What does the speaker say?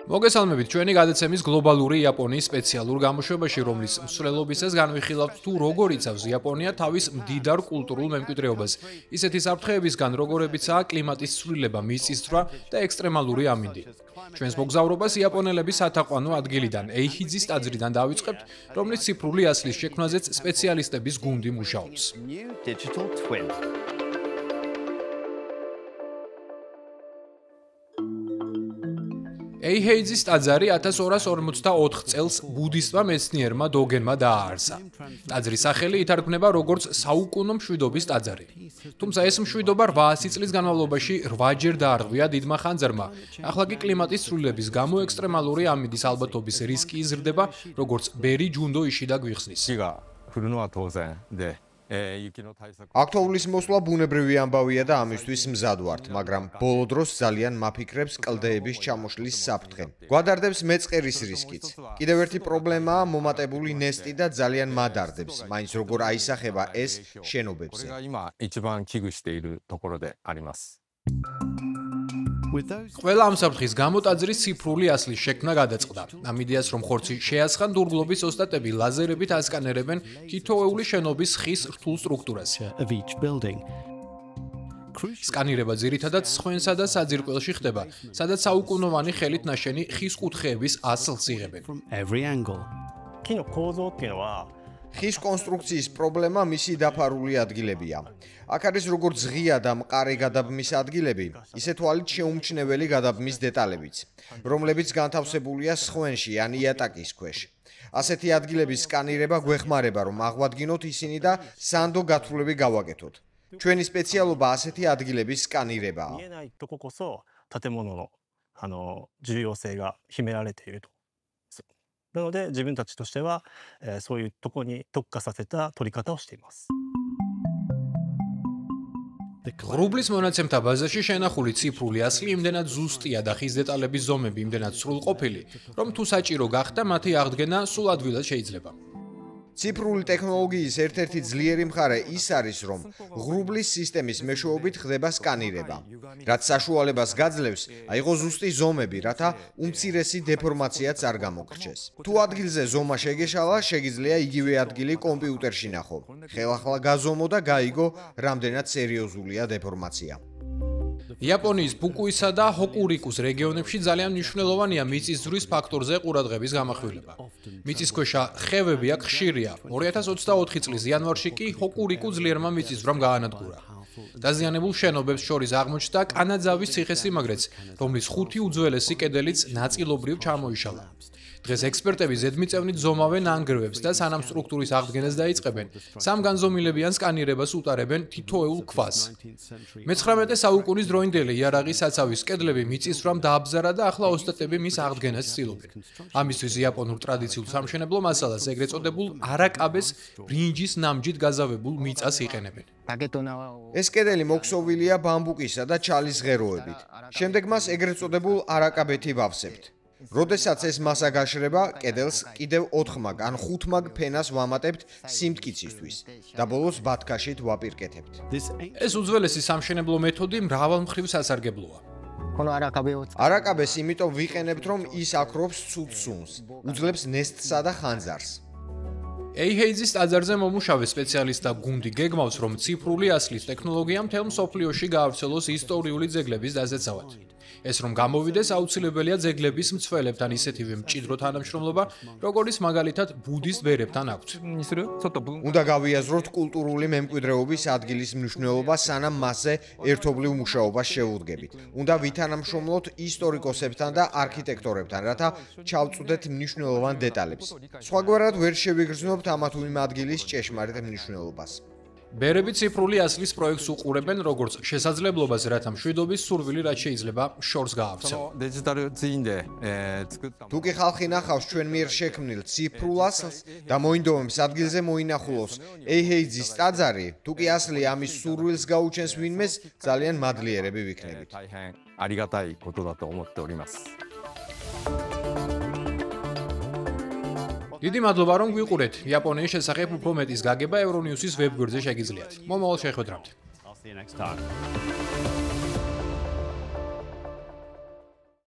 მოგესალმებით ჩვენი გადაცემის გლობალური იაპონიის სპეციალურ გამოშვებაში, რომლის მსვლელობისას განვიხილავთ თუ როგორ იცავს იაპონია თავის მდიდარ კულტურულ მემკვიდრეობას. ისეთი საფრთხეებისგან, როგორებიცაა კლიმატის ცვლილება, მიწისძვრა და ექსტრემალური ამინდი. ჩვენს მოგზაურობას იაპონელების სათაყვანო ადგილიდან, ეიჰიძის ტაძრიდან დავიწყებთ, რომლის ციფრული ასლის შექმნაზეც სპეციალისტების გუნდი მუშაობს. ეიჰიძის ტაძარი 1244 წელს ბუდისტმა მეცნიერმა დოგენმა დააარსა. ტაძრის სახელი ითარგმნება როგორც საუკუნო მშვიდობის ტაძარი. თუმცა ეს მშვიდობა 800 წლის განმავლობაში 8-ჯერ დაარღვია დიდმა ხანძარმა. ახლა კი კლიმატის ცვლილების გამო ექსტრემალური ამინდის ალბათობის რისკი იზრდება, როგორც ბერი ჯუნდო იშიდა გვიხსნის. აქტოვლის მოსვლა ბუნებრივი ამბავია და ამისთვის მზად ვართ, მაგრამ ბოლო დროს ძალიან მაფიქრებს კლდეების ჩამოშლის საფრთხე. გვადარდებს მეწყერის რისკიც. კიდევ ერთი პრობლემაა მომატებული ნესტი და ძალიან მადარდებს, მაინც როგორ აისახება ეს შენობებზე. ყველა ამ საფრთხის გამო ტაძრის ციფრული ასლის შექმნა გადაწყდა. ამ იდეას რომ ხორცი შეასხან, დურგლობის ოსტატები ლაზერებით ასკანერებენ თითოეული შენობის ხის რთულ სტრუქტურას. სკანირება ძირითადად სხვენსა და საძირკველში ხდება, სადაც საუკუნოვანი ხელით ნაშენი ხის კუთხეების ასლს იღებენ. ხის კონსტრუქციის პრობლემა მისი დაფარული ადგილებია. აქ არის როგორც ღია და მყარი გადაბმის ადგილები, ისე თვალით შეუმჩნეველი გადაბმის დეტალებიც, რომლებიც განთავსებულია სხვენში ან იატაკის ქვეშ. ასეთი ადგილების სკანირება გვეხმარება, რომ აღვადგინოთ ისინი და სანდო გათვლები გავაკეთოთ. ჩვენი სპეციალობა ასეთი ადგილების სკანირებაა. なので自分たちとしてはそういうところに特化させた取り方をしています。 ღრუბლის მონაცემთა ბაზაში შენახული ციფრული ასლი იმდენად ზუსტია და ხის დეტალების ზომები იმდენად სრულყოფილი, რომ თუ საჭირო გახდა, მათი აღდგენა სულ ადვილად შეიძლება. ციფრული ტექნოლოგიის ერთ-ერთი ძლიერი მხარე ის არის, რომ ღრუბლის სისტემის მეშვეობით ხდება სკანირება, რაც საშუალებას გაძლევს აიღო ზუსტი ზომები, რათა უმცირესი დეფორმაციაც არ გამოგრჩეს. თუ ადგილზე ზომა შეგეშალა, შეგიძლია იგივე ადგილი კომპიუტერში ნახო. ხელახლა გაზომო და გაიგო, რამდენად სერიოზულია დეფორმაცია. იაპონიის ფუკუისა და ჰოკურიკუს რეგიონებში ძალიან მნიშვნელოვანია მიწისძვრის ფაქტორზე ყურადღების გამახვილება. მიწისქვეშა ხევები აქ ხშირია. 2024 წლის იანვარში კი ჰოკურიკუ ძლიერმა მიწისძვრამ გაანადგურა. დაზიანებულ შენობებს შორის აღმოჩნდა კანაძავის ციხესიმაგრეც, რომლის 5 უძველესი კედელიც ნაწილობრივ ჩამოიშალა. დღეს ექსპერტები ზედმიწევნით ზომავენ ანგრევებს და სანამ სტრუქტურის აღდგენას დაიწყებენ, სამ განზომილებიან სკანირებას უტარებენ თითოეულ ქვას. მე-19 საუკუნის დროინდელი იარაღის საცავის კედლები მიწისძვრამ დააბზარა და ახლა ოსტატები მის აღდგენას ცდილობენ. ამისთვის იაპონურ ტრადიციულ სამშენებლო მასალას, ეგრეთ წოდებულ არაკაბეს ბრინჯის ნამჯით გაზავებულ მიწას იყენებენ. ეს კედელი მოქსოვილია ბამბუკისა და ჩალის ღეროებით. შემდეგ მას ეგრეთ წოდებულ არაკაბეთი ვავსებთ. როდესაც ეს მასა გაშრება, კედელს კიდევ 4 მაგ ან 5 მაგ ფენას ვამატებთ სიმტკიცისთვის და ბოლოს ბათქაშით ვაპირკეთებთ. ეს უძველესი სამშენებლო მეთოდი მრავალმხრივ სასარგებლოა. არაკაბეს იმიტომ ვიყენებთ, რომ ის აქრობს ცუდ სუნს, უძლებს ნესტსა და ხანძარს. ეიჰიძის ტაძარზე მომუშავე სპეციალისტთა გუნდი გეგმავს, რომ ციფრული ასლის ტექნოლოგია მთელ მსოფლიოში გაავრცელოს ისტორიული ძეგლების დასაცავად. ეს რომ გამოვიდეს, აუცილებელია ძეგლების მცველებთან ისეთივე მჭიდრო თანამშრომლობა, როგორც მაგალითად ბუდისტ ბერებთან აქვთ. უნდა გავიაზროთ კულტურული მემკვიდრეობის ადგილის მნიშვნელობა, სანამ მასზე ერთობლივ მუშაობას შევუდგებით. უნდა ვითანამშრომლოთ ისტორიკოსებთან და არქიტექტორებთან, რათა ჩავწვდეთ მნიშვნელოვან დეტალებს. სხვაგვარად ვერ შევიგრძნობთ ამა თუ იმ ადგილის ჭეშმარიტ მნიშვნელობას. ბერები ციფრული ასლის პროექტს უყურებენ როგორც შესაძლებლობას, რათა მშვიდობის სურვილი რაც შეიძლება შორს გაავრცელონ. თუ კი ხალხი ნახავს ჩვენ მიერ შექმნილ ციფრულ ასლს და მოინდომებს ადგილზე მოინახულოს ეიჰიძის ტაძარი, თუ კი ასლი ამის სურვილს გაუჩენს ვინმეს, ძალიან მადლიერები ვიქნებით. დიდი მადლობა რომ გვიყურეთ. იაპონიის შესახებ უფრო მეტის გაგება ევრონიუსის ვებგვერდზე შეგიძლიათ. მომავალ შეხვედრამდე. See you next time.